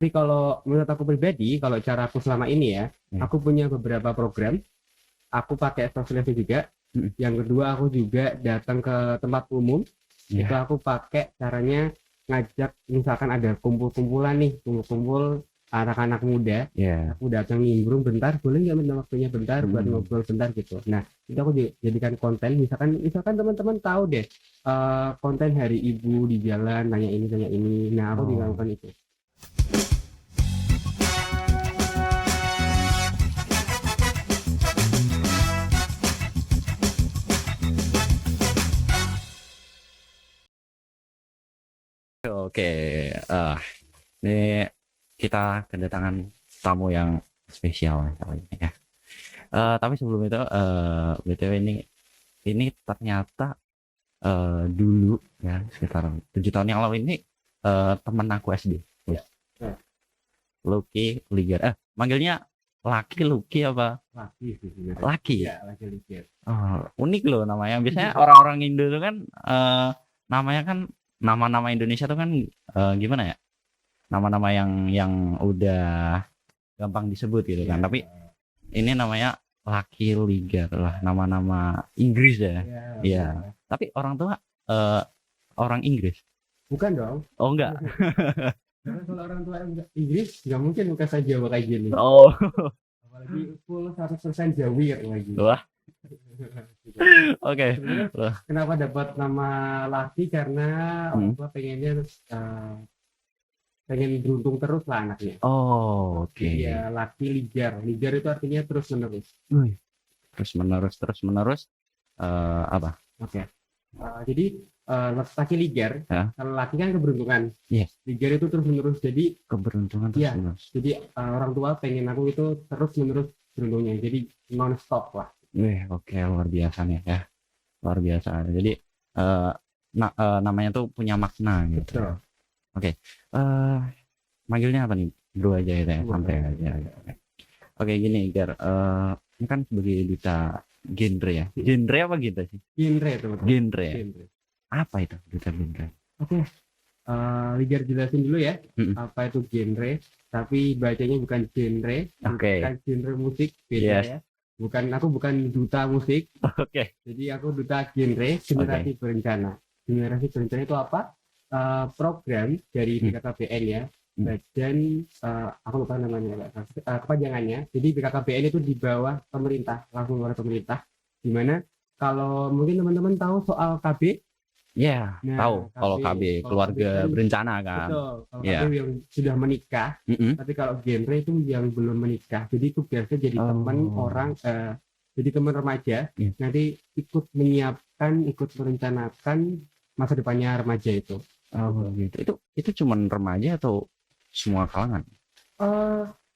Tapi kalau menurut aku pribadi, kalau cara aku selama ini ya, Ya. aku punya beberapa program. Aku pakai sosialisasi juga. Mm. Yang kedua, aku juga datang ke tempat umum. Itu Ya. aku pakai caranya ngajak, misalkan ada kumpul-kumpulan nih, kumpul-kumpul anak-anak muda. Ya. Aku datang nimbrung bentar, boleh nggak minta waktunya bentar buat Mm. ngobrol bentar gitu. Nah, itu aku jadikan konten. Misalkan teman-teman tahu deh konten hari ibu di jalan, tanya ini, tanya ini. Nah, aku juga Oh. lakukan itu. Oke, eh ini kita kedatangan tamu yang spesial kali ini ya. Tapi sebelum itu, BTW ini ternyata dulu ya sekitar 7 tahun yang lalu ini temen aku SD. Ya. Ya. Lucky Ligar. Manggilnya Laki Lucky apa? Laki sih sebenarnya. Laki. Ya, laki lihat. Oh, unik loh namanya. Biasanya orang-orang Indo itu kan namanya kan nama-nama Indonesia tuh kan gimana ya? Nama-nama yang udah gampang disebut gitu kan. Ya. Tapi ini namanya Lucky Ligar lah, nama-nama Inggris ya. Ya, Iya. benar. Tapi orang tua orang Inggris. Bukan dong. Oh enggak. Karena kalau orang tua Inggris nggak mungkin bukan saya Jawa kayak gini. Oh. Apalagi full 100% Jawir lagi. Wah, oke. Sebenarnya Wah. kenapa dapat nama Laki karena orang tua pengennya pengen beruntung terus lah anaknya. Oh, oke. Iya, Laki Ligar. Ligar itu artinya terus menerus. Wih, terus menerus apa? Oke. Jadi laki ligar, Ya. kalau laki kan keberuntungan. Iya. Ligar itu terus menerus. Jadi Keberuntungan terus Iya. menerus. jadi orang tua pengen aku itu terus menerus beruntungnya. Jadi non stop lah. Wih, oke, luar biasa nih ya. Luar biasa. Jadi namanya tuh punya makna gitu. Betul. Oke. Manggilnya apa nih? Bro aja ya, Bro. santai aja. Oke, gini, Gar. Ini kan sebagai duta genre ya. Genre apa gitu sih? Genre teman-teman. Genre ya. Genre. Apa itu duta genre? Oke. Ligar jelasin dulu ya. Mm-mm. Apa itu genre. Tapi bacanya bukan genre. Oke. Bukan genre musik. Beda Yes. ya. Aku bukan duta musik. Oke. Jadi aku duta genre. Generasi berencana. Generasi berencana itu apa? Program dari BKKBN ya. Dan aku lupa namanya, kepanjangannya. Jadi BKKBN itu di bawah pemerintah, langsung oleh pemerintah. Dimana kalau mungkin teman-teman tahu soal KB, Ya, nah, tahu kalau KB kalau keluarga KB kan, berencana kan. betul. Kalau Ya. KB yang sudah menikah, Mm-mm. tapi kalau genre itu yang belum menikah. Jadi itu biasanya jadi teman orang, jadi teman remaja, Iya. nanti ikut menyiapkan, ikut merencanakan masa depannya remaja itu. Oh, gitu. Itu cuman remaja atau semua kalangan?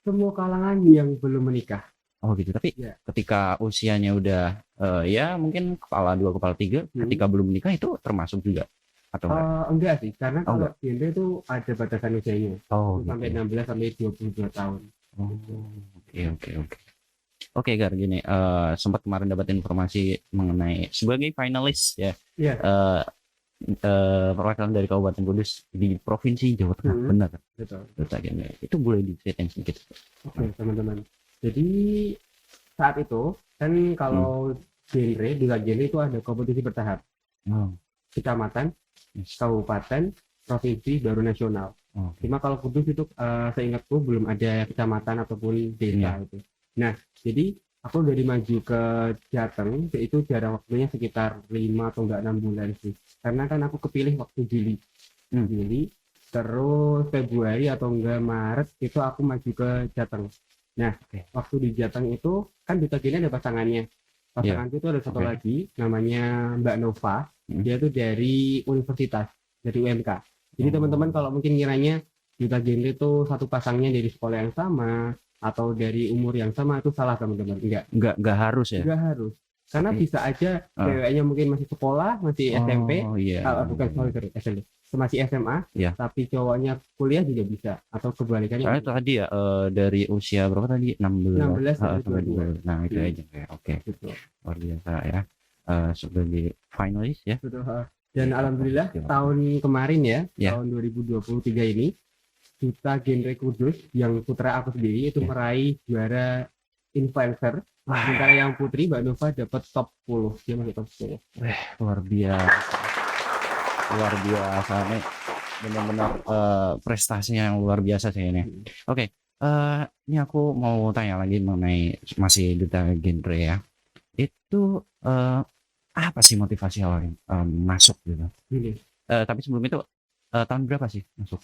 Semua kalangan yang belum menikah. Oh gitu. Tapi Ya. ketika usianya udah ya mungkin kepala 2, kepala 3, ketika belum menikah itu termasuk juga atau enggak? Enggak sih, karena Oh, kalau genre itu ada batasan usianya. Oh, Sampai gitu. 16 sampai 22 tahun. Oh, oke. Oke, Gar, gini, sempat kemarin dapat informasi mengenai sebagai finalis ya. Iya. Perwakilan dari Kabupaten Kudus di Provinsi Jawa Tengah, benar? Betul. Itu boleh diceritain sedikit? Oke, teman-teman. Jadi saat itu kan kalau genre, di genre itu ada kompetisi bertahap. Kecamatan, kabupaten, provinsi, baru nasional. Cuma kalau Kudus itu seingatku belum ada kecamatan ataupun desa itu. Nah, jadi aku udah maju ke Jateng, itu jarak waktunya sekitar 5 atau enggak 6 bulan sih. Karena kan aku kepilih waktu Juli. Juli, terus Februari atau enggak Maret itu aku maju ke Jateng. Nah, waktu di Jateng itu kan di Tagina ada pasangannya. Pasanganku itu ada satu lagi, namanya Mbak Nova. Dia tuh dari universitas, dari UMK. Jadi teman-teman kalau mungkin ngiranya Duta Genre itu satu pasangnya dari sekolah yang sama atau dari umur yang sama, itu salah teman-teman. Enggak harus ya? Enggak harus. Karena bisa aja ceweknya mungkin masih sekolah, masih SMP, bukan SMP, masih SMA, tapi cowoknya kuliah juga bisa, atau kebalikannya. Soalnya tadi ya dari usia berapa tadi? 16 sampai 22. Nah, itu aja kayak oke. Luar biasa ya. Sebagai finalis ya. Betul. Dan alhamdulillah tahun kemarin ya, tahun 2023 ini Duta Genre Kudus yang putra aku sendiri itu meraih juara influencer. Sementara yang putri Mbak Nova dapat top 10, dia masih top 10. Luar biasa nih, benar-benar prestasinya yang luar biasa sih ini. Oke, ini aku mau tanya lagi mengenai masih Duta Genre ya. Itu apa sih motivasi awalnya masuk gitu? Gini, Tapi sebelum itu tahun berapa sih masuk?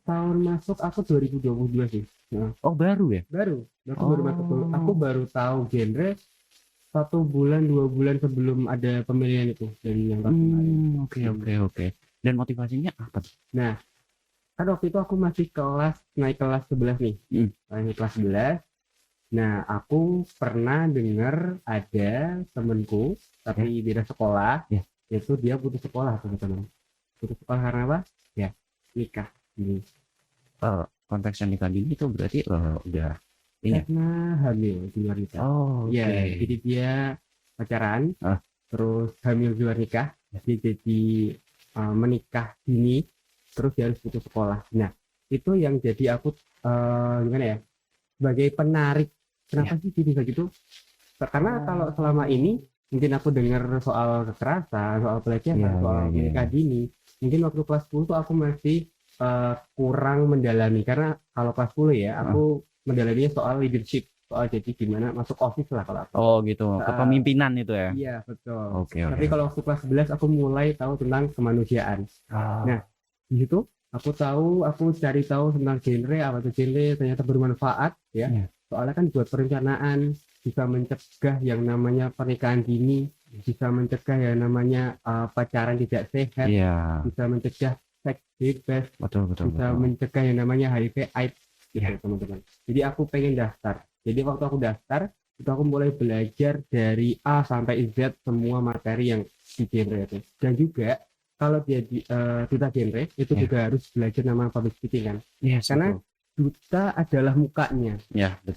tahun masuk aku 2022 sih. Nah, Oh baru ya? baru masuk. Aku baru tahu genre 1 bulan 2 bulan sebelum ada pemilihan itu dari yang tahun kemarin. Oke. Dan motivasinya apa tuh? Nah, kan waktu itu aku masih naik kelas 11 nih. Naik kelas 11. Nah, aku pernah dengar ada temenku tapi beda sekolah, itu dia putus sekolah teman-teman. Putus sekolah karena apa? Ya, nikah. Konteksnya nikah dini itu berarti udah ini karena hamil di luar nikah. Ya, jadi dia pacaran, terus hamil di luar nikah, jadi menikah dini, terus dia harus putus sekolah. Nah, itu yang jadi aku gimana ya? Sebagai penarik. Kenapa sih bisa gitu? Karena kalau selama ini mungkin aku dengar soal kekerasan, soal pelecehan, soal menikah dini, mungkin waktu kelas 10 tuh aku masih kurang mendalami, karena kalau kelas 10 ya aku mendalaminya soal leadership, soal jadi gimana masuk OSIS lah kalau aku. Oh gitu, kepemimpinan itu ya? Iya betul. Oke. Tapi kalau waktu kelas 11 aku mulai tahu tentang kemanusiaan. Nah di situ aku cari tahu tentang genre, apa itu genre, ternyata bermanfaat ya. Soalnya kan buat perencanaan, bisa mencegah yang namanya pernikahan dini, bisa mencegah yang namanya pacaran tidak sehat, bisa mencegah seks bebas, bisa mencegah yang namanya HIV/AIDS gitu teman-teman. Jadi aku pengen daftar. Jadi waktu aku daftar itu aku mulai belajar dari A sampai Z semua materi yang di genre itu. Dan juga kalau dia di duta genre itu juga harus belajar nama public speaking kan. Karena duta adalah mukanya.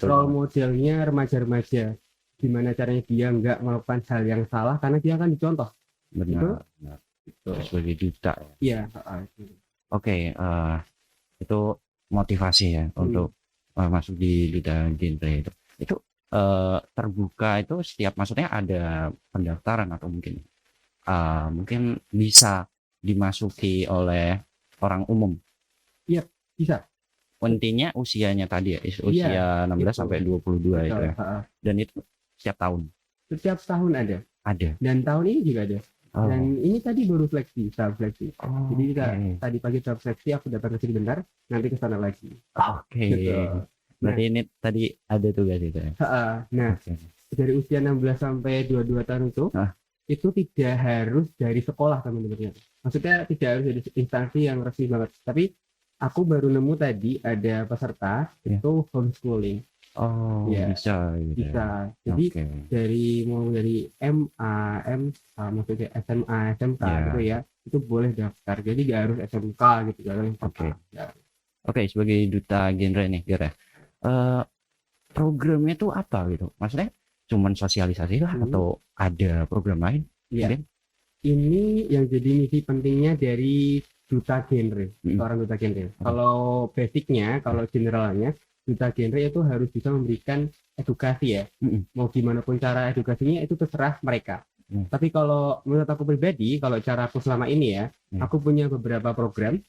Role modelnya remaja-remaja. Gimana caranya dia nggak melakukan hal yang salah karena dia akan dicontoh. Benar. Sebagai duta. Iya. Oke, itu motivasi ya untuk masuk di duta genre itu. Itu terbuka itu maksudnya ada pendaftaran atau mungkin bisa dimasuki oleh orang umum. Iya, bisa. Intinya usianya tadi ya, usia 16 sampai 22 itu ya. Dan itu setiap tahun. Setiap tahun ada. Dan tahun ini juga ada. Dan ini tadi baru tahap seleksi. Jadi tadi pagi tahap seleksi, aku datang ke sini bentar, nanti ke sana lagi. Berarti ini tadi ada tugas itu ya. Nah, dari usia 16 sampai 22 tahun itu tidak harus dari sekolah teman-teman. Maksudnya tidak harus dari instansi yang resmi banget. Tapi aku baru nemu tadi ada peserta itu homeschooling. Bisa. Jadi dari maksudnya SMA, SMK gitu ya, itu boleh daftar. Jadi nggak harus SMK gitu kan. Oke, sebagai duta genre nih, Gara. Programnya tuh apa gitu? Maksudnya cuman sosialisasi lah atau ada program lain? Ini yang jadi misi pentingnya dari duta genre, seorang duta genre. Kalau basicnya, kalau generalnya, duta genre itu harus bisa memberikan edukasi ya. Mau gimana pun cara edukasinya itu terserah mereka. Tapi kalau menurut aku pribadi, kalau cara aku selama ini ya, aku punya beberapa program.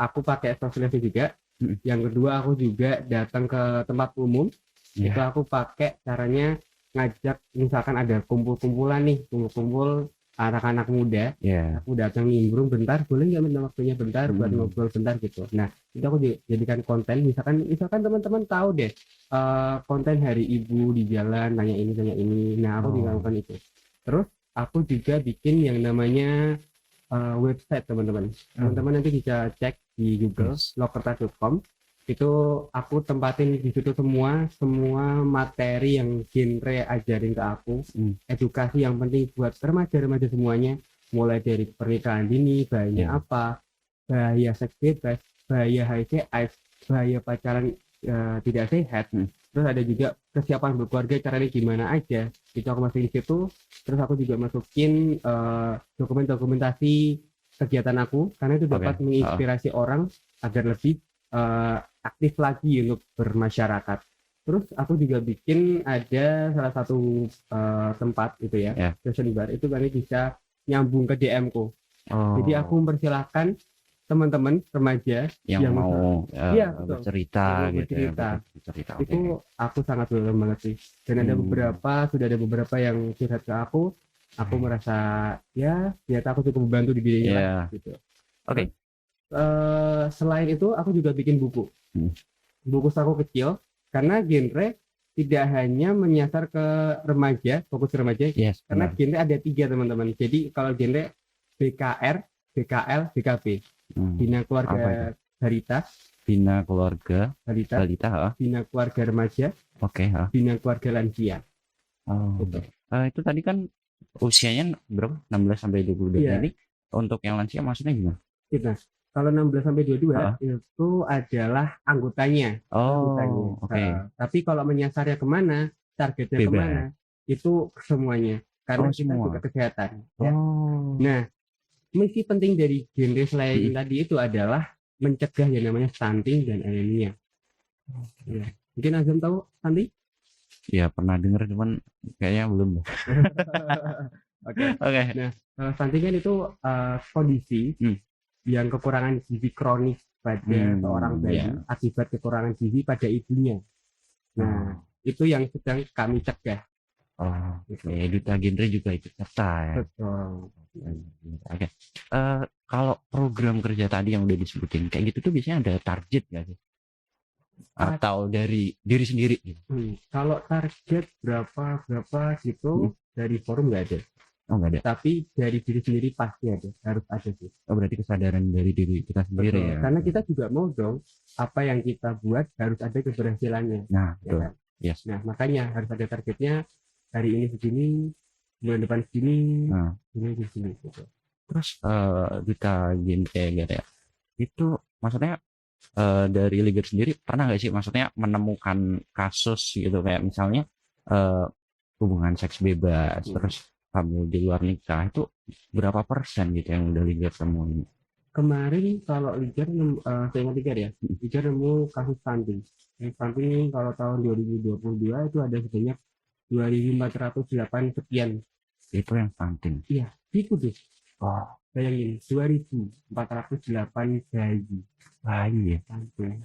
Aku pakai sosialisasi juga. Yang kedua, aku juga datang ke tempat umum. Itu aku pakai caranya ngajak, misalkan ada kumpul-kumpulan nih, kumpul anak-anak muda, aku datang nimbrung bentar, boleh nggak minta waktunya bentar buat ngobrol bentar gitu. Nah itu aku jadikan konten, misalkan teman-teman tahu deh konten hari ibu di jalan, tanya ini, nah aku juga lakukan itu. Terus aku juga bikin yang namanya website teman-teman nanti bisa cek di Google lokertas.com. Itu aku tempatin di situ semua materi yang genre ajarin ke aku, edukasi yang penting buat remaja-remaja semuanya, mulai dari pernikahan dini, bahayanya apa, bahaya seks bebas, bahaya HIV/AIDS, bahaya pacaran tidak sehat, terus ada juga kesiapan berkeluarga caranya gimana aja, itu aku masukin di situ. Terus aku juga masukin dokumentasi kegiatan aku, karena itu dapat menginspirasi orang agar lebih aktif lagi untuk bermasyarakat. Terus aku juga bikin ada salah satu tempat gitu ya, Ya. session bar itu kalian bisa nyambung ke DM ku. Jadi aku Oh, mempersilahkan teman-teman remaja yang yang mau iya betul, bercerita yang mau gitu ya, bercerita. bercerita. Oke. Itu aku sangat welcome banget sih. Dan sudah ada beberapa yang curhat ke aku merasa ya ternyata aku cukup membantu di bidang ini Iya. lah gitu. Oke. Selain itu aku juga bikin buku. Buku saku kecil karena genre tidak hanya menyasar ke remaja, fokus ke remaja. Yes, Karena benar. genre ada 3 teman-teman. Jadi kalau genre BKR, BKL, BKB. Bina Apa Keluarga itu? Balita, Bina keluarga Balita, balita, Bina Keluarga Remaja, Oke, Bina Keluarga Lansia. Oh. Gitu. Itu tadi kan usianya berapa? 16 sampai 22. Iya. Jadi untuk yang lansia maksudnya gimana? Nah, kalau 16 sampai 22 itu adalah anggotanya. Oh, oke. Tapi kalau menyasarnya kemana, targetnya Bebas. kemana, itu semuanya. Karena kita semua. juga kesehatan. Ya. Oh. Nah, misi penting dari genre selain tadi itu adalah mencegah yang namanya stunting dan anemia. Ya. Mungkin Azam tahu stunting? Ya pernah dengar cuman kayaknya belum. Oke. Oke. Nah, stunting kan itu kondisi yang kekurangan gizi kronis pada seorang bayi akibat kekurangan gizi pada ibunya. Nah, itu yang sedang kami cegah. Oh, gitu. Duta genre juga ikut serta ya. Betul. Oke. Kalau program kerja tadi yang udah disebutin kayak gitu tuh biasanya ada target nggak sih? Atau dari diri sendiri? Kalau target berapa gitu dari forum nggak ada. Oh, nggak ada. Tapi dari diri sendiri pasti ada, harus ada sih. Oh, berarti kesadaran dari diri kita sendiri. Betul. Ya. Karena kita juga mau dong apa yang kita buat harus ada keberhasilannya. Nah, ya kan? Yes. Nah, makanya harus ada targetnya. Hari ini segini, bulan depan segini, ini di sini gitu. Terus duta genre gitu ya. Itu maksudnya dari Liga sendiri pernah nggak sih maksudnya menemukan kasus gitu kayak misalnya hubungan seks bebas terus hamil di luar nikah itu berapa persen gitu yang udah Liga temuin? Kemarin kalau Liga saya ingat Liga ya, Liga nemu kasus stunting. Stunting kalau tahun 2022 itu ada sebanyak 2.408 sekian. Itu yang stunting? Iya, di Kudus. Oh, bayangin 2.408 bayi ya. Stunting.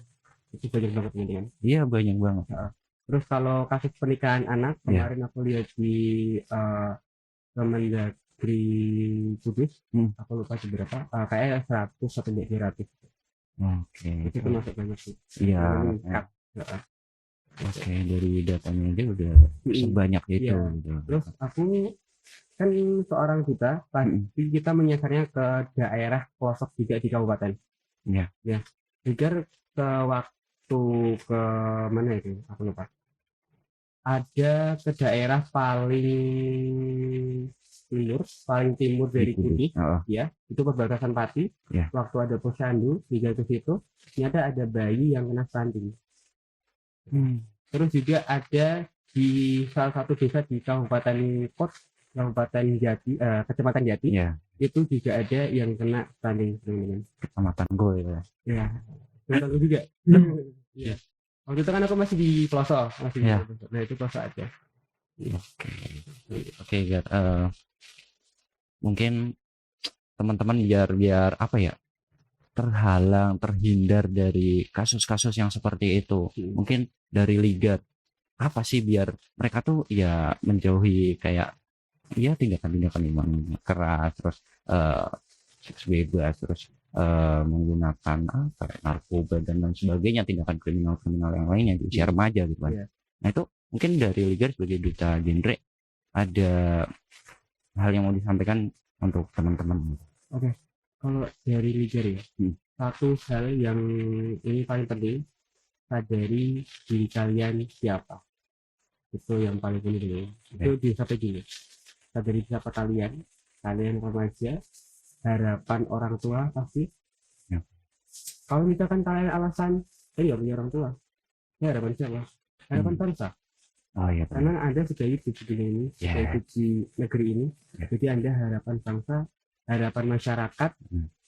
Itu banyak banget kan? Iya, banyak banget. Terus kalau kasus pernikahan anak kemarin aku lihat di Kemendagri Kudus, aku lupa seberapa, kayaknya 100 atau 200. Oke. Itu termasuk banyak sih. Iya. Oke, dari datanya aja udah sebanyak itu. Terus aku kan seorang duta, pasti kita menyasarnya ke daerah pelosok juga di kabupaten. Iya. Ya. Agar ke waktu ke mana itu? Aku lupa. Ada ke daerah paling timur dari Kudus, ya, itu perbatasan Pati. Waktu ada posyandu hingga ke situ, ternyata ada bayi yang kena stunting. Terus juga ada di salah satu desa di Kabupaten Jati, Kecamatan Jati, itu juga ada yang kena stunting. Kecamatan Goy ya. Ya, itu juga. Iya. Waktu itu kan aku masih di pelosok, nah itu pelosok aja. Oke, mungkin teman-teman biar apa ya, terhindar dari kasus-kasus yang seperti itu. Mungkin dari Liga apa sih biar mereka tuh ya menjauhi kayak ya tindakan-tindakan yang keras, terus seks bebas, terus menggunakan narkoba dan lain sebagainya, tindakan kriminal yang lainnya di usia remaja gitu kan. Nah itu mungkin dari Liga sebagai duta genre ada hal yang mau disampaikan untuk teman-teman. Oke. Kalau dari Liga ya, satu hal yang ini paling penting, sadari diri kalian siapa. Itu yang paling penting. Itu disampaikan dulu. Sadari siapa kalian remaja, harapan orang tua pasti. Kalau misalkan kalian alasan, saya punya orang tua, ya harapan siapa? Harapan bangsa. Karena Anda sudah hidup di ini, sudah hidup di negeri ini, jadi Anda harapan bangsa, harapan masyarakat,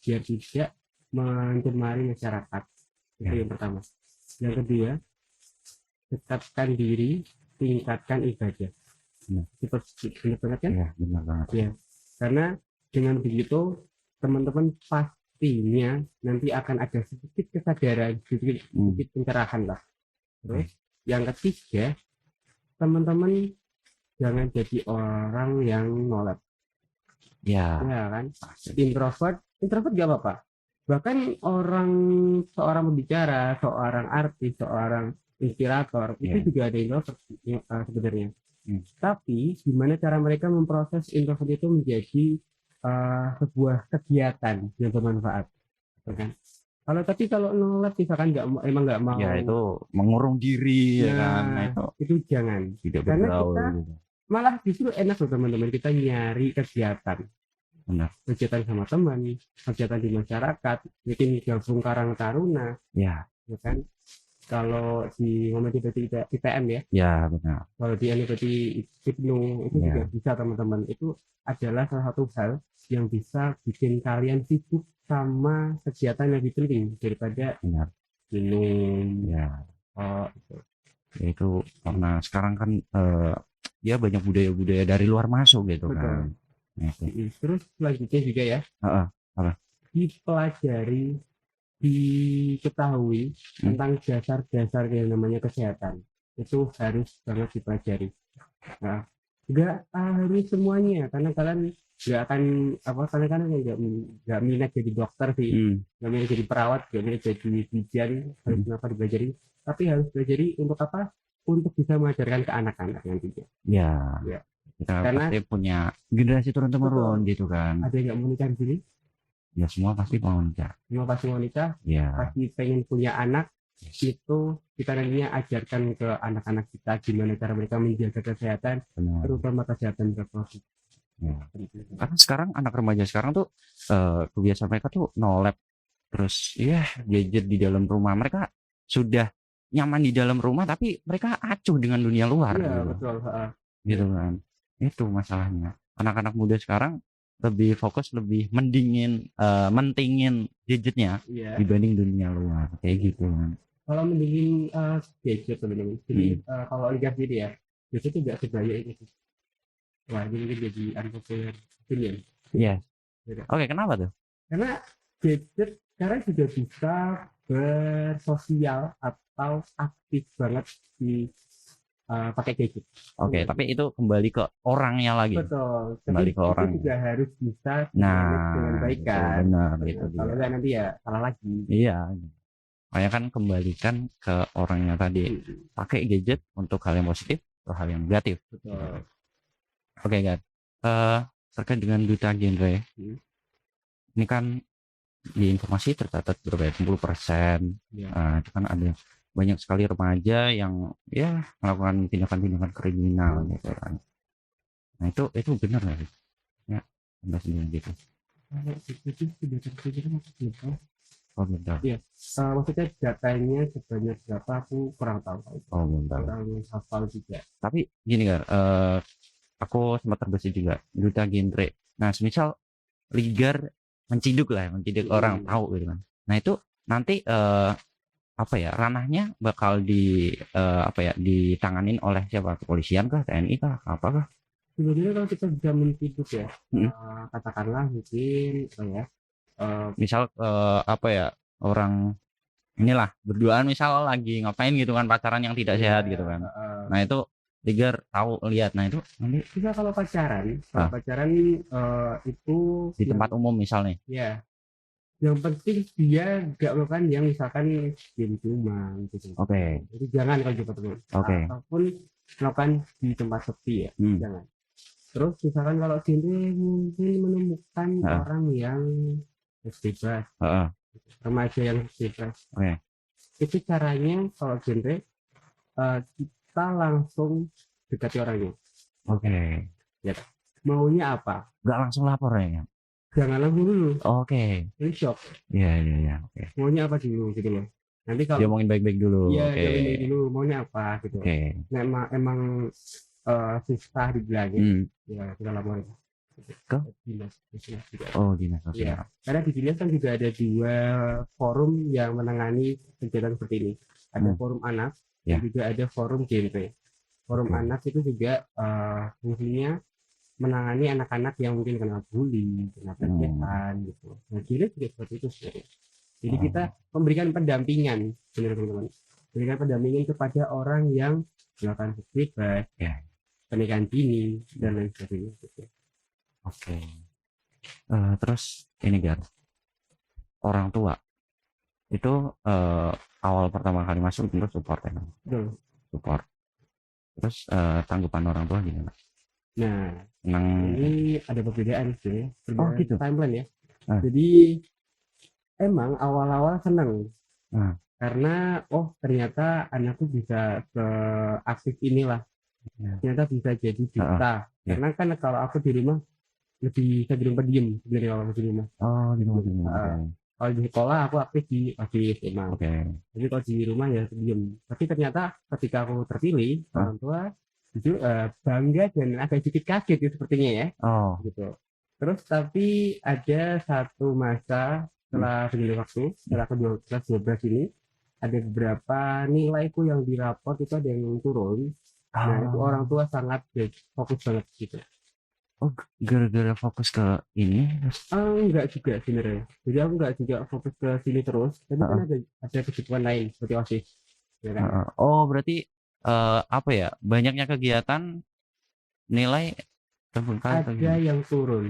biar tidak mencemari masyarakat. Itu Ya. yang pertama. Yang kedua, tetapkan diri, tingkatkan ibadah. Benar. Benar banget kan? Iya, benar banget. Ya, karena dengan begitu teman-teman pastinya nanti akan ada sedikit kesadaran, sedikit pencerahan lah. Terus yang ketiga, teman-teman jangan jadi orang yang nolak, Ya, ya kan? Introvert gak apa-apa. Bahkan seorang pembicara, seorang artis, seorang inspirator itu ya. juga ada introvert sebenarnya. Hmm. Tapi gimana cara mereka memproses introvert itu menjadi sebuah kegiatan yang bermanfaat, ya kan? Kalau nolak misalkan emang nggak mau, Ya itu mengurung diri ya kan. Nah nah itu itu jangan. tidak Karena bergaul kita gitu. malah justru enak loh teman-teman, kita nyari Benar. kegiatan sama teman, kegiatan di masyarakat, bikin gabung karang taruna, Ya, ya kan? Kalau di Muhammadiyah berarti IPM ya, ya benar. kalau di NU berarti IPNU, itu juga Ya, bisa teman-teman. Itu adalah salah satu hal yang bisa bikin kalian sibuk sama kegiatan yang lebih penting daripada benar. minum. Ya, Gitu. ya itu karena sekarang kan ya banyak budaya-budaya dari luar masuk gitu Betul. kan. Nah, itu. Terus selanjutnya juga ya, Heeh. dipelajari, diketahui tentang dasar-dasar yang namanya kesehatan. Itu harus banget dipelajari. Nah, nggak harus semuanya, karena kalian nggak akan karena kan nggak minat jadi dokter sih, nggak minat jadi perawat, nggak minat jadi bidan, harus kenapa dipelajari, tapi harus pelajari untuk apa? Untuk bisa mengajarkan ke anak-anak nantinya. Ya, Ya. kita Karena pasti punya generasi turun-temurun gitu kan. ada yang nggak mau nikah di sini, Ya semua pasti mau nikah. semua pasti mau nikah, Ya, pasti pengen punya anak. Itu kita nantinya ajarkan ke anak-anak kita gimana cara mereka menjaga kesehatan, benar. terutama kesehatan reproduksi. Ya. Karena sekarang anak remaja sekarang tuh kebiasaan mereka tuh no lab, terus ya gadget di dalam rumah. Mereka sudah nyaman di dalam rumah tapi mereka acuh dengan dunia luar Iya, gitu. betul. Gitu kan. Itu masalahnya. Anak-anak muda sekarang lebih fokus, lebih mentingin gadgetnya Iya. dibanding dunia luar kayak gitu kan. Kalau mendingin gadget teman-teman. Jadi kalau lihat jadi ya, gadget itu nggak sebaya ini sih. Wah, ini mungkin jadi unpopular opinion. Iya. Beda. Oke, kenapa tuh? Karena gadget sekarang juga bisa bersosial atau aktif banget di pakai gadget. Oke, tapi itu kembali ke orangnya lagi. Betul. Kembali Tapi ke orang. itu juga harus bisa Nah, dengan baik itu kan. benar itu Kalau dia. nggak nanti ya salah lagi. Iya. Makanya kan kembalikan ke orangnya tadi. Pakai gadget untuk hal yang positif atau hal yang negatif. Betul. Oke, guys. Terkait dengan duta genre. Ini kan di informasi tercatat berapa ya? 60%. Ya. Itu kan ada banyak sekali remaja yang ya melakukan tindakan-tindakan kriminal gitu kan. Nah itu benar nggak sih? Ya, Anda sendiri gitu. Kalau itu sudah terpikir maksudnya. Oh bentar. Iya. Maksudnya datanya sebanyak berapa aku kurang tahu. Oh bentar. Kurang hafal juga. Tapi gini kan, aku sempat terbesit juga duta genre. Nah, semisal ligar menciduk orang tahu gitu kan. Nah itu nanti apa ya ranahnya bakal ditanganin oleh siapa? Kepolisian kah, TNI kah, apakah? Sebenarnya kalau kita sudah menciduk ya, katakanlah mungkin misal orang inilah berduaan misal lagi ngapain gitu kan, pacaran yang tidak sehat gitu kan. Nah itu ligar tahu lihat. Nah itu nanti bisa kalau pacaran itu di tempat umum misalnya. Ya. Yang penting dia nggak melakukan yang misalkan cium-ciuman gitu. Oke. Jadi jangan kalau di tempat umum. Oke. Ataupun melakukan di tempat sepi ya, jangan. Terus misalkan kalau genre mungkin menemukan orang yang bebas, remaja yang bebas. Itu caranya kalau genre kita langsung dekati orangnya. Ya. Maunya apa? Nggak langsung lapor ya? Jangan langsung dulu. Ini shock. Iya. Maunya apa dulu gitu loh. Nanti kalau dia ngomongin baik-baik dulu. Iya, baik dulu maunya apa gitu. Nah, emang susah dibilangin. Ya kita laporin. Ke? Dinas sosial juga. Oh, dinas Iya, sosial. karena di dinas kan juga ada dua forum yang menangani kegiatan seperti ini. Ada Hmm, forum anak dan ya, juga ada forum genre. Forum oke. anak itu juga fungsinya menangani anak-anak yang mungkin kena bully, kena Hmm, pelecehan gitu. Nah, genre juga seperti itu sebenarnya. Jadi kita oh, memberikan pendampingan, sebenarnya teman-teman. Memberikan pendampingan kepada orang yang melakukan seks bebas, ya, pernikahan dini, hmm, dan lain sebagainya. Gitu. oke. Terus ini Gar, orang tua itu awal pertama kali masuk tentu support ya, Betul. support. Terus tanggapan orang tua gimana? Nah, Senang? ini ada perbedaan sih, Oh perbedaan gitu. timeline ya. Ah, Jadi emang awal-awal seneng ah, karena oh ternyata anakku bisa seaktif inilah, ya, ternyata bisa jadi ah, duta. ya. Karena kan kalau aku di rumah lebih cenderung pendiam sebenarnya kalau aku di rumah. Oh gitu Pendiam. maksudnya. Oke, Kalau di sekolah aku aktif emang. oke. Jadi kalau di rumah ya pendiam. Tapi ternyata ketika aku terpilih Ah, orang tua jujur bangga dan agak sedikit kaget ya sepertinya ya oh, gitu. Terus tapi ada satu masa hmm, setelah berjalan waktu, setelah kedua kelas 12 ini, ada beberapa nilaiku yang diraport itu ada yang turun. Nah, itu orang oh, tua sangat fokus banget gitu. oh, gara-gara fokus ke ini, terus, Enggak juga sebenarnya. Jadi aku enggak juga fokus ke sini terus, tapi kan ah, ada kesibukan lain seperti OSIS, ya ah, kan? ah. Oh berarti apa ya? Banyaknya kegiatan nilai terbengkalai atau Ada gimana? yang turun.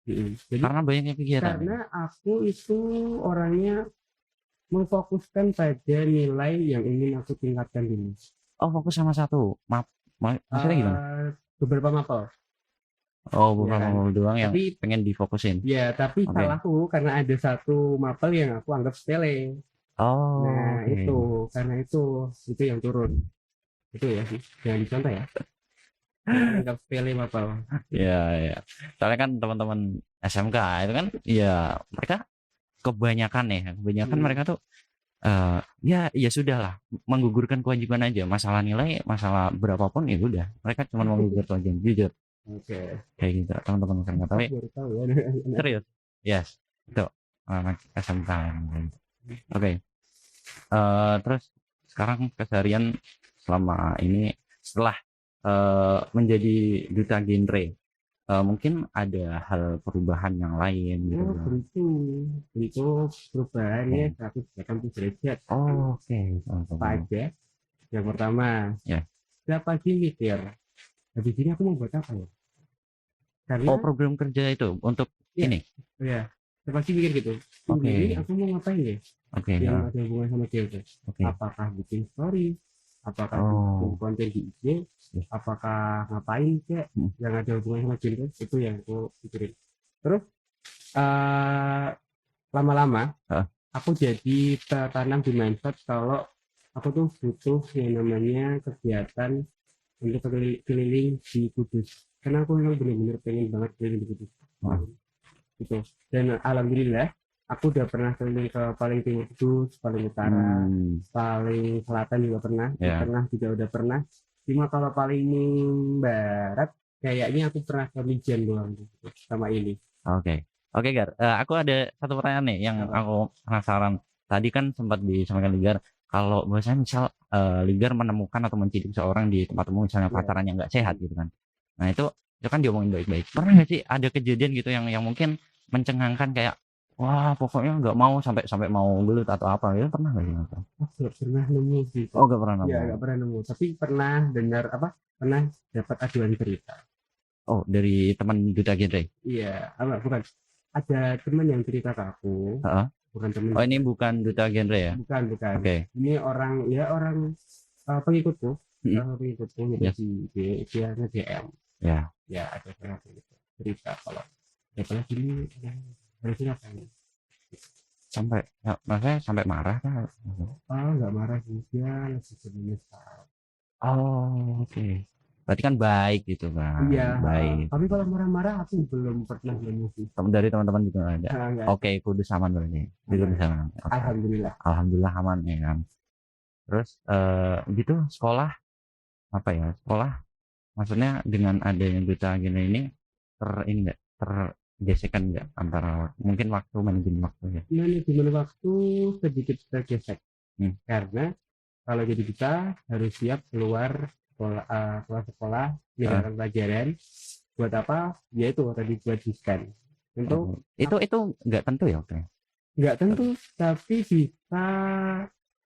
Jadi Karena banyaknya kegiatan. karena aku itu orangnya memfokuskan pada nilai yang ingin aku tingkatkan dulu. Oh fokus sama satu. Maksudnya gimana? eh Beberapa mapel, Oh ya beberapa kan? mobil doang yang Tapi pengen difokusin. ya, tapi Oke. salahku karena ada satu mapel yang aku anggap sepele. Oh Nah, oke. karena itu yang turun. Itu ya sih, jangan dicontoh ya. Jangan anggap sepele mapel. Ya ya. Soalnya kan teman-teman SMK itu kan ya mereka kebanyakan ya, kebanyakan Hmm, mereka tuh ya ya sudahlah menggugurkan kewajiban aja. Masalah nilai, masalah berapapun ya udah. Mereka cuma menggugurkan kewajiban jujur Oke, kayak gitu. Teman-teman SMK tapi aku baru tahu ya. serius. Yes. Itu anak SMK yang kayak gitu. Oke. Terus sekarang keseharian selama ini setelah menjadi duta genre, mungkin ada hal perubahan yang lain gitu Oh, kan? tentu perubahannya Oke. 180 derajat. Oh, oke, Apa teman-teman. aja? Yang pertama, Ya. setiap pagi mikir, habis ini aku mau buat apa ya? Oh, Karena program kerja itu untuk ya, ini. ya, setiap pagi mikir gitu. Minggu ini Oke, aku mau ngapain ya? oke, Yang ya, ada hubungan sama cewek. oke. Apakah bikin story, apakah bikin Oh, konten di IG, ya. apakah ngapain kek Hmm. yang ada hubungan sama gender, itu yang aku pikirin. Terus eh lama-lama Ah, aku jadi tertanam di mindset kalau aku tuh butuh yang namanya kegiatan untuk keliling di Kudus, karena aku memang benar-benar pengen banget keliling di Kudus. ah. Gitu. Dan alhamdulillah aku udah pernah keliling ke paling timur Kudus, paling utara, Hmm, paling selatan juga pernah, di ya, tengah juga udah pernah. Cuma kalau paling barat kayaknya aku pernah ke Mijen doang gitu, sama ini. oke. Oke, Gar. Aku ada satu pertanyaan nih yang Apa? aku penasaran. Tadi kan sempat disampaikan Ligar, kalau misalnya misal Ligar menemukan atau menciduk seorang di tempat umum, misalnya Ya. pacaran yang nggak sehat gitu kan. Nah itu kan diomongin baik-baik. Pernah nggak sih ada kejadian gitu yang mungkin mencengangkan kayak wah pokoknya nggak mau sampai sampai mau gelut atau apa gitu pernah nggak sih Mas? Aku nggak pernah nemu sih. Oh nggak pernah Ya, nemu. nggak pernah nemu. Tapi pernah dengar apa? Pernah dapat aduan cerita. Oh dari teman duta genre. Iya, apa? Bukan. Ada teman yang cerita ke aku. Heeh. Bukan teman Oh ini juga. bukan duta genre ya? Bukan. Oke. Ini orang, ya orang pengikutku. Mm, Pengikutku gitu yes. dia nge-DM. Ya. Ya, ada pernah gitu. Cerita kalau ya pernah gini, ya, harusnya apa ini? Sampai ya, maksudnya sampai marah kan? Nggak marah sih. Dia lebih menyesal. Oh, oke. Berarti kan baik gitu kan, Iya, baik. tapi kalau marah-marah aku belum pernah nemu sih. Dari teman-teman juga nggak ada. Nggak ada. Oke, kudus aman berarti. Di Aman. kudus aman. Oke. Alhamdulillah. Alhamdulillah aman ya kan. Terus gitu sekolah apa ya? Sekolah maksudnya dengan adanya duta gini ini ini nggak tergesekan nggak antara mungkin waktu manajemen waktu ya? Manajemen waktu sedikit tergesek Hmm. karena kalau jadi kita harus siap keluar sekolah menjalankan pelajaran buat apa? Yaitu tadi buat diskan. Untuk itu nggak tentu ya, oke. nggak tentu, tapi bisa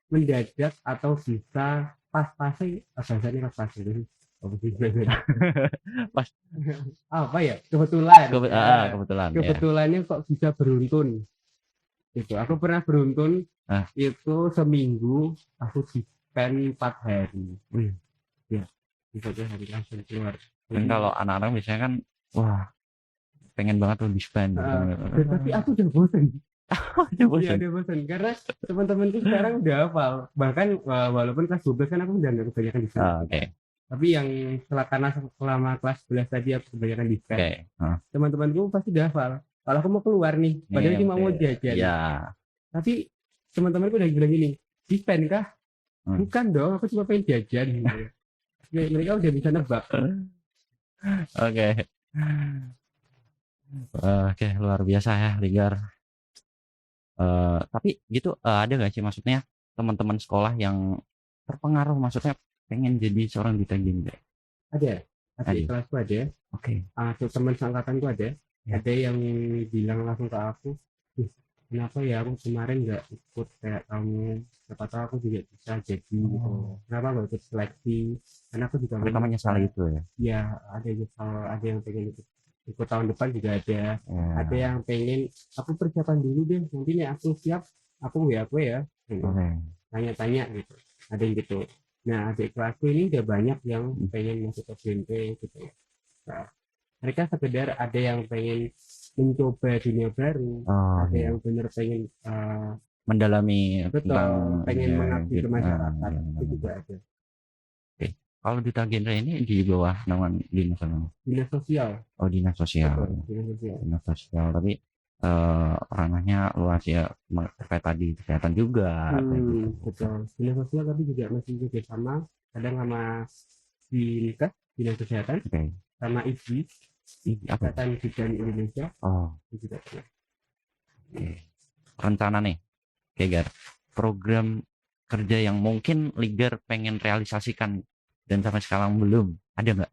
mendadak atau bisa pas-pasan, bahasanya pas-pasan itu apa sih? Pas. Apa ya? Kebetulan. Kebetulan ya. Kebetulannya kok bisa beruntun. Gitu. Aku pernah beruntun itu seminggu aku dispen 4 hari. Ya, bisa aja hari langsung keluar. Dan kalau anak-anak biasanya kan, wah, pengen banget tuh dispen. Tapi aku udah bosan. Udah bosan. Iya, udah bosan karena teman-temanku sekarang udah hafal. Bahkan walaupun kelas 12 kan aku udah nggak kebanyakan dispen. Oke. Tapi yang karena selama kelas 11 tadi aku kebanyakan dispen. Oke. Teman-temanku pasti udah hafal. Kalau aku mau keluar nih, padahal cuma mau jajan. Iya. Tapi teman-temanku udah bilang gini, dispen kah? Bukan dong, aku cuma pengen jajan. Mereka udah bisa nebak. Oke. Oke, luar biasa ya, Ligar. Tapi gitu ada nggak sih maksudnya teman-teman sekolah yang terpengaruh, maksudnya pengen jadi seorang duta genre? Ada kelasku ada. Oke. Teman seangkatanku ada. Ya. Ada yang bilang langsung ke aku, kenapa ya aku kemarin nggak ikut kayak kamu? Siapa tahu aku juga bisa jadi gitu. Kenapa nggak ikut seleksi? Karena aku juga Mereka menyesal itu ya. Ya, ada yang pengen ikut tahun depan juga ada. Ada yang pengen aku persiapan dulu deh. Nanti nih aku siap, aku ya. Gitu. Tanya-tanya gitu. Ada yang gitu. Nah, adik kelasku ini udah banyak yang pengen masuk ke genre gitu ya. Nah, mereka sekedar ada yang pengen mencoba dunia baru, ada yang benar pengen mendalami tentang pengen mengabdi ke masyarakat, itu juga ada. Oke. Kalau duta genre ini di bawah naungan dinas apa? Dinas sosial. Oh, dinas sosial. Dinas sosial. Tapi ranahnya luas ya, terkait tadi kesehatan juga. Betul. Dinas sosial tapi juga masih bekerjasama kadang sama dinas kesehatan, sama IBI, Ikatan Bidan Indonesia. Itu juga. Rencana nih, Gar, program kerja yang mungkin Ligar pengen realisasikan dan sampai sekarang belum, ada nggak?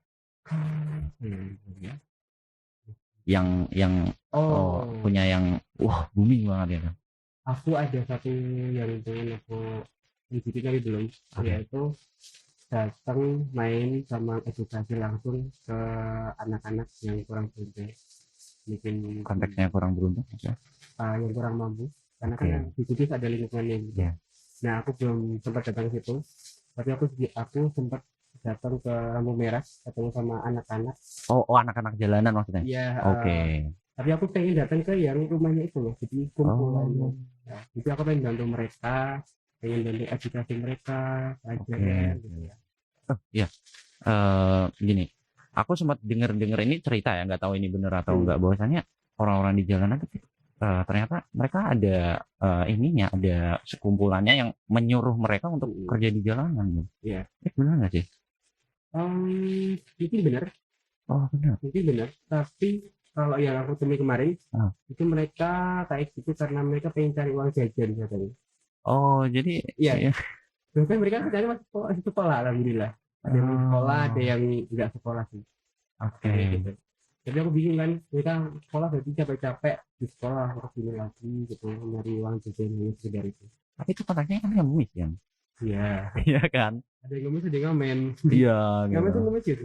Yang punya yang booming banget ya. Aku ada satu yang pengen aku wujudin tapi belum, yaitu datang main sama edukasi langsung ke anak-anak yang kurang beruntung, mungkin konteksnya kurang beruntung ya? Yang kurang mampu, karena kan di situ ada lingkungannya gitu. Nah, aku belum sempat datang ke situ, tapi aku sempat datang ke lampu merah ketemu sama anak-anak. Anak-anak jalanan maksudnya? Iya. Oke. Tapi aku pengen datang ke yang rumahnya itu loh, jadi kumpulannya. Jadi aku pengen bantu mereka, pengen bantu edukasi mereka, ajaran gitu ya. Gini, aku sempat dengar ini cerita ya, nggak tahu ini benar atau enggak, bahwasannya orang-orang di jalanan itu ternyata mereka ada ada sekumpulannya yang menyuruh mereka untuk kerja di jalanan. Iya. Benar nggak sih? Mungkin benar. Benar. Mungkin benar. Tapi kalau yang aku temui kemarin, itu mereka kayak gitu karena mereka pengen cari uang jajan katanya. Jadi iya. Bahkan mereka sebenarnya masih sekolah, alhamdulillah. Ada yang sekolah, ada yang nggak sekolah sih. Oke. Gitu. Jadi aku bingung kan, mereka sekolah berarti capek-capek di sekolah, terus ini lagi gitu, nyari uang jajan sekedar itu. Tapi itu kontaknya kan ngemis ya? Iya. Iya kan? Ada yang ngemis, ada yang ngamen. Iya. Ngamen tuh ngemis gitu.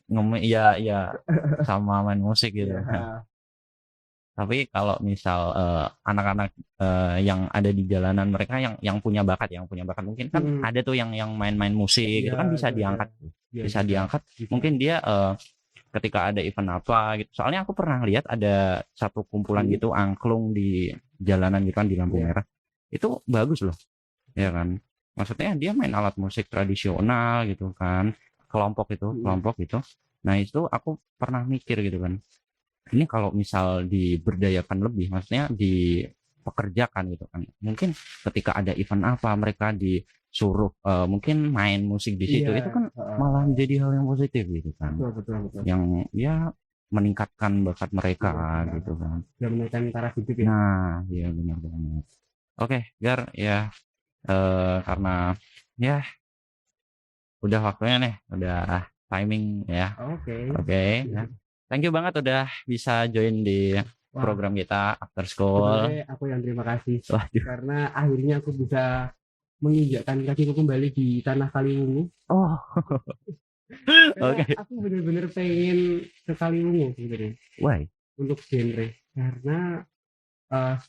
Ngemis, iya. Sama main musik gitu. Tapi kalau misal anak-anak yang ada di jalanan, mereka yang punya bakat mungkin kan ada tuh yang main-main musik itu kan bisa diangkat, diangkat. Mungkin dia ketika ada event apa gitu. Soalnya aku pernah lihat ada satu kumpulan gitu angklung di jalanan gitu kan di lampu merah. Itu bagus loh, ya kan? Maksudnya dia main alat musik tradisional gitu kan, kelompok itu. Nah itu aku pernah mikir gitu kan. Ini kalau misal diberdayakan lebih, maksudnya dipekerjakan gitu kan. Mungkin ketika ada event apa mereka disuruh mungkin main musik di situ, itu kan malah menjadi hal yang positif gitu kan. Betul. Yang ya meningkatkan bakat mereka Iya, gitu kan. sudah menaikkan taraf hidup ya. Nah, iya benar banget. Oke, Gar, ya karena ya udah waktunya nih, udah timing ya. Oke. Oke, ya. Thank you banget udah bisa join di Wah, program kita After School. sebenarnya aku yang terima kasih Waduh. karena akhirnya aku bisa menginjakkan kakiku kembali di tanah Kaliwungu. Oh, Karena oke. aku bener-bener pengen ke Kaliwungu sebenarnya Why? untuk genre. Karena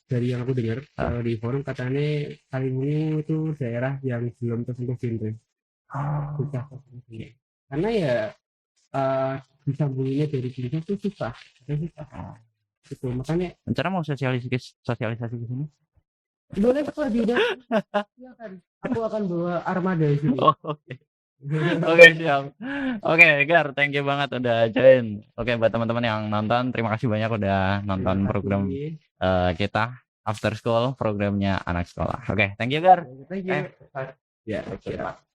dari yang aku dengar di forum katanya Kaliwungu itu daerah yang belum tersentuh genre. Susah tersentuh. Karena ya disambunginnya dari genre itu susah. Itu makanya Rencana mau sosialisasi ke sini? boleh kalau diundang, silakan. Aku akan bawa armada di sini. Oh, oke. Oke, siap. Oke, Gar, thank you banget udah join. Oke, buat teman-teman yang nonton, terima kasih banyak udah nonton Terima program kasih. kita After School, programnya anak sekolah. Oke, thank you, Gar. Thank you. Ya, Oke.